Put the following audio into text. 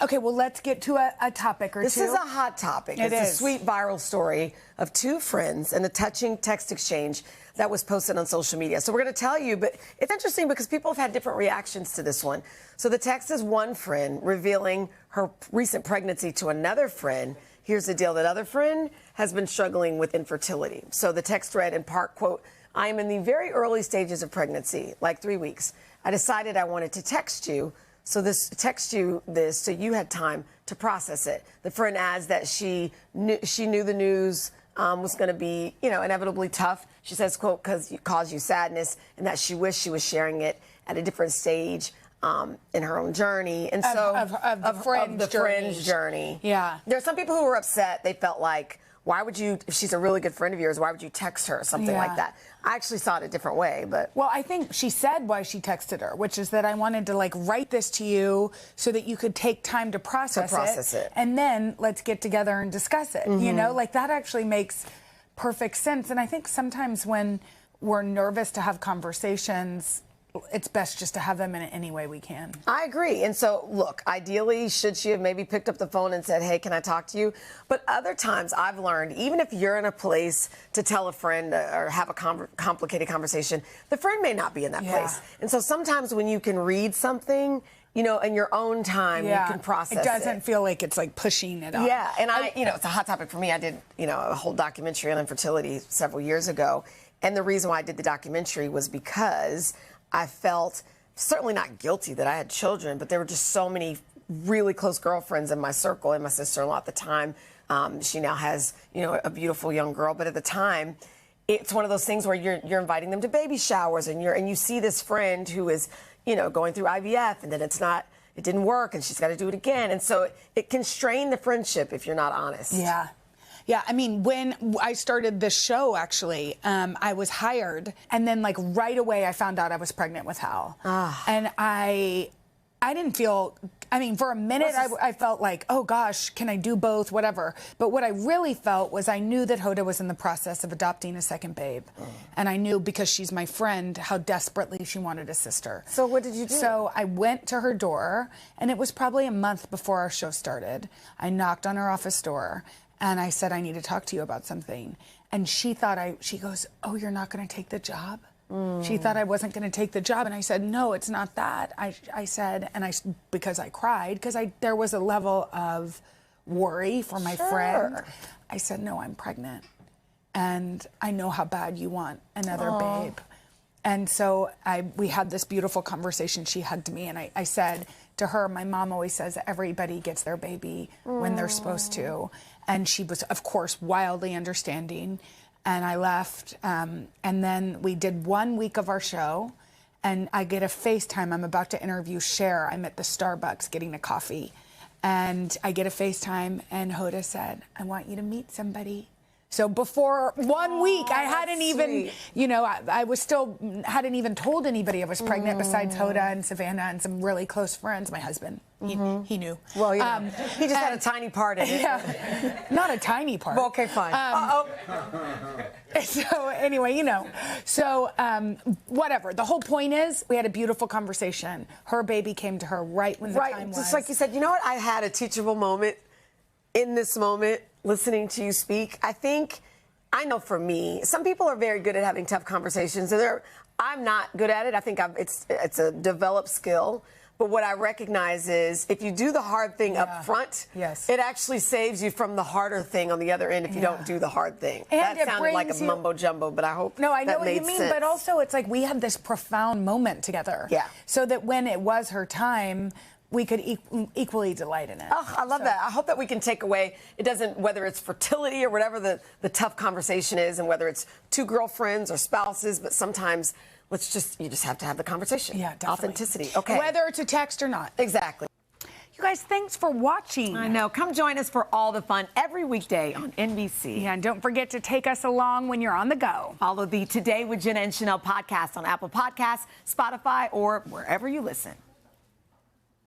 Okay, well, let's get to a topic or two. This is a hot topic. It's a sweet viral story of two friends and a touching text exchange that was posted on social media. So we're going to tell you, but it's interesting because people have had different reactions to this one. So the text is one friend revealing her recent pregnancy to another friend. Here's the deal. That other friend has been struggling with infertility. So the text read in part, quote, "I am in the very early stages of pregnancy, like 3 weeks. I decided I wanted to text you so you had time to process it." The friend adds that she knew the news was going to be, inevitably tough. She says, quote, "because it caused you sadness," and that she wished she was sharing it at a different stage in her own journey. And so of the friend's journey. Yeah. There are some people who were upset. They felt like, why would you, if she's a really good friend of yours, why would you text her? Something like that. I actually saw it a different way, but. Well, I think she said why she texted her, which is that I wanted to write this to you so that you could take time to process it. And then let's get together and discuss it. That actually makes perfect sense. And I think sometimes when we're nervous to have conversations, it's best just to have them in any way we can. I agree. And so, look, ideally, should she have maybe picked up the phone and said, "Hey, can I talk to you?" But other times I've learned, even if you're in a place to tell a friend or have a complicated conversation, the friend may not be in that place. And so sometimes when you can read something, in your own time, you can process it. It doesn't feel like it's pushing it up. Yeah, and it's a hot topic for me. I did, a whole documentary on infertility several years ago. And the reason why I did the documentary was because I felt certainly not guilty that I had children, but there were just so many really close girlfriends in my circle, and my sister-in-law at the time. She now has, a beautiful young girl, but at the time, it's one of those things where you're inviting them to baby showers, and you see this friend who is, going through IVF, and then it didn't work, and she's got to do it again, and so it can strain the friendship if you're not honest. Yeah. Yeah, I mean, when I started this show, actually, I was hired, and then right away I found out I was pregnant with Hal. And I didn't feel, for a minute I felt like, oh gosh, can I do both, whatever. But what I really felt was I knew that Hoda was in the process of adopting a second babe. And I knew, because she's my friend, how desperately she wanted a sister. So what did you do? So I went to her door, and it was probably a month before our show started. I knocked on her office door, and I said, "I need to talk to you about something." And she goes, "Oh, you're not going to take the job?" She thought I wasn't going to take the job. And I said, "No, it's not that." I said, because I cried, because there was a level of worry for my friend. I said, "No, I'm pregnant. And I know how bad you want another babe." And so we had this beautiful conversation. She hugged me, and I said to her, "My mom always says everybody gets their baby when they're supposed to." And she was, of course, wildly understanding. And I left. And then we did 1 week of our show. And I get a FaceTime. I'm about to interview Cher. I'm at the Starbucks getting a coffee. And I get a FaceTime. And Hoda said, "I want you to meet somebody." So before 1 week, I hadn't even, I was still hadn't even told anybody I was pregnant besides Hoda and Savannah and some really close friends. My husband, he knew. Well, he just had a tiny part in it. Yeah, not a tiny part. Well, okay, fine. So anyway, so whatever. The whole point is, we had a beautiful conversation. Her baby came to her right when the time was. Just like you said, you know what? I had a teachable moment in this moment, listening to you speak. I know for me, some people are very good at having tough conversations. I'm not good at it. I think it's a developed skill. But what I recognize is if you do the hard thing up front, it actually saves you from the harder thing on the other end if you don't do the hard thing. And that sounded like a mumbo jumbo, but I hope No, I know that what made you mean, sense. but also it's like we had this profound moment together. Yeah. So that when it was her time, we could equally delight in it. Oh, I love that. I hope that we can take away, whether it's fertility or whatever the tough conversation is, and whether it's two girlfriends or spouses, but sometimes you just have to have the conversation. Yeah, definitely. Authenticity. Okay. Whether it's a text or not. Exactly. You guys, thanks for watching. I know. Come join us for all the fun every weekday on NBC. Yeah, and don't forget to take us along when you're on the go. Follow the Today with Jenna and Sheinelle podcast on Apple Podcasts, Spotify, or wherever you listen.